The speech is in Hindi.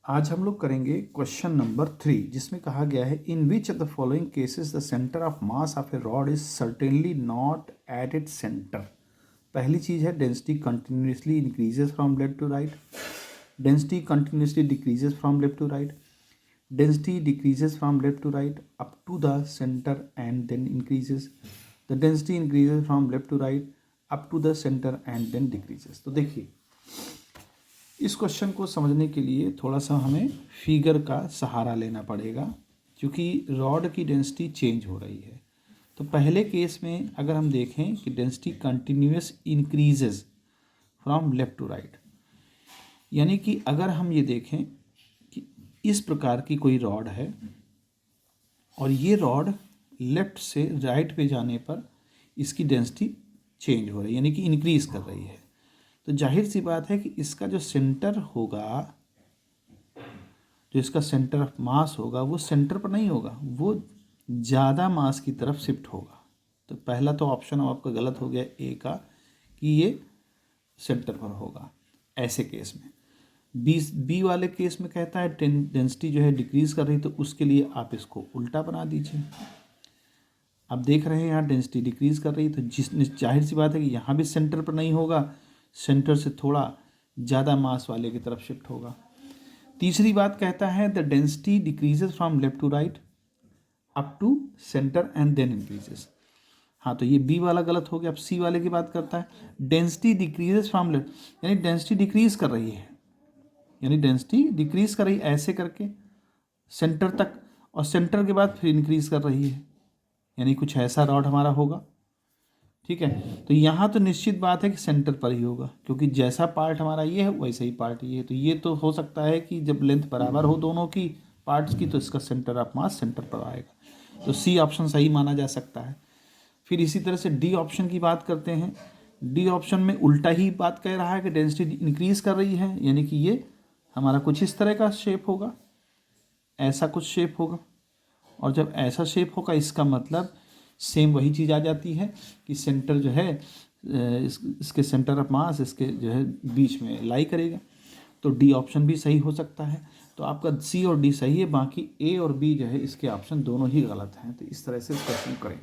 आज हम लोग करेंगे क्वेश्चन नंबर 3, जिसमें कहा गया है in which of the following cases the centre of mass of a rod is certainly not at its centre. पहली चीज़ है density continuously increases from left to right, density continuously decreases from left to right, density decreases from left to right up to the centre and then increases, the density increases from left to right up to the centre and then decreases. तो देखिए, इस क्वेश्चन को समझने के लिए थोड़ा सा हमें फिगर का सहारा लेना पड़ेगा, क्योंकि रॉड की डेंसिटी चेंज हो रही है। तो पहले केस में अगर हम देखें कि density continuous increases from left to right, यानी कि अगर हम ये देखें कि इस प्रकार की कोई रॉड है और ये रॉड लेफ़्ट से राइट पे जाने पर इसकी डेंसिटी चेंज हो रही है, यानी कि इंक्रीज़ कर रही है। तो जाहिर सी बात है कि इसका जो सेंटर होगा, जो इसका सेंटर ऑफ मास होगा, वो सेंटर पर नहीं होगा, वो ज़्यादा मास की तरफ शिफ्ट होगा। तो पहला तो ऑप्शन आपका गलत हो गया ए का, कि ये सेंटर पर होगा ऐसे केस में। बी वाले केस में कहता है डेंसिटी जो है डिक्रीज़ कर रही, तो उसके लिए आप इसको उल्टा बना दीजिए। आप देख रहे हैं यहाँ डेंसिटी डिक्रीज़ कर रही, तो जाहिर सी बात है कि यहाँ भी सेंटर पर नहीं होगा, सेंटर से थोड़ा ज़्यादा मास वाले की तरफ शिफ्ट होगा। तीसरी बात कहता है the density decreases from left to right up to center and then increases. हाँ, तो ये बी वाला गलत हो गया। अब सी वाले की बात करता है डेंसिटी डिक्रीजेज फ्रॉम लेफ्ट, यानी डेंसिटी डिक्रीज कर रही है, यानी डेंसिटी डिक्रीज कर रही है ऐसे करके सेंटर तक, और सेंटर के बाद फिर इंक्रीज कर रही है, यानी कुछ ऐसा रॉड हमारा होगा। ठीक है, तो यहाँ तो निश्चित बात है कि सेंटर पर ही होगा, क्योंकि जैसा पार्ट हमारा ये है वैसा ही पार्ट ये है। तो ये तो हो सकता है कि जब लेंथ बराबर हो दोनों की पार्ट्स की, तो इसका सेंटर ऑफ मास सेंटर पर आएगा। तो सी ऑप्शन सही माना जा सकता है। फिर इसी तरह से डी ऑप्शन की बात करते हैं। डी ऑप्शन में उल्टा ही बात कह रहा है कि डेंसिटी इंक्रीज कर रही है, यानी कि ये हमारा कुछ इस तरह का शेप होगा, ऐसा कुछ शेप होगा। और जब ऐसा शेप होगा, इसका मतलब सेम वही चीज़ आ जाती है कि सेंटर जो है इसके सेंटर ऑफ मास इसके जो है बीच में लाई करेगा। तो डी ऑप्शन भी सही हो सकता है। तो आपका सी और डी सही है, बाकी ए और बी जो है इसके ऑप्शन दोनों ही गलत हैं। तो इस तरह से क्वेश्चन करें।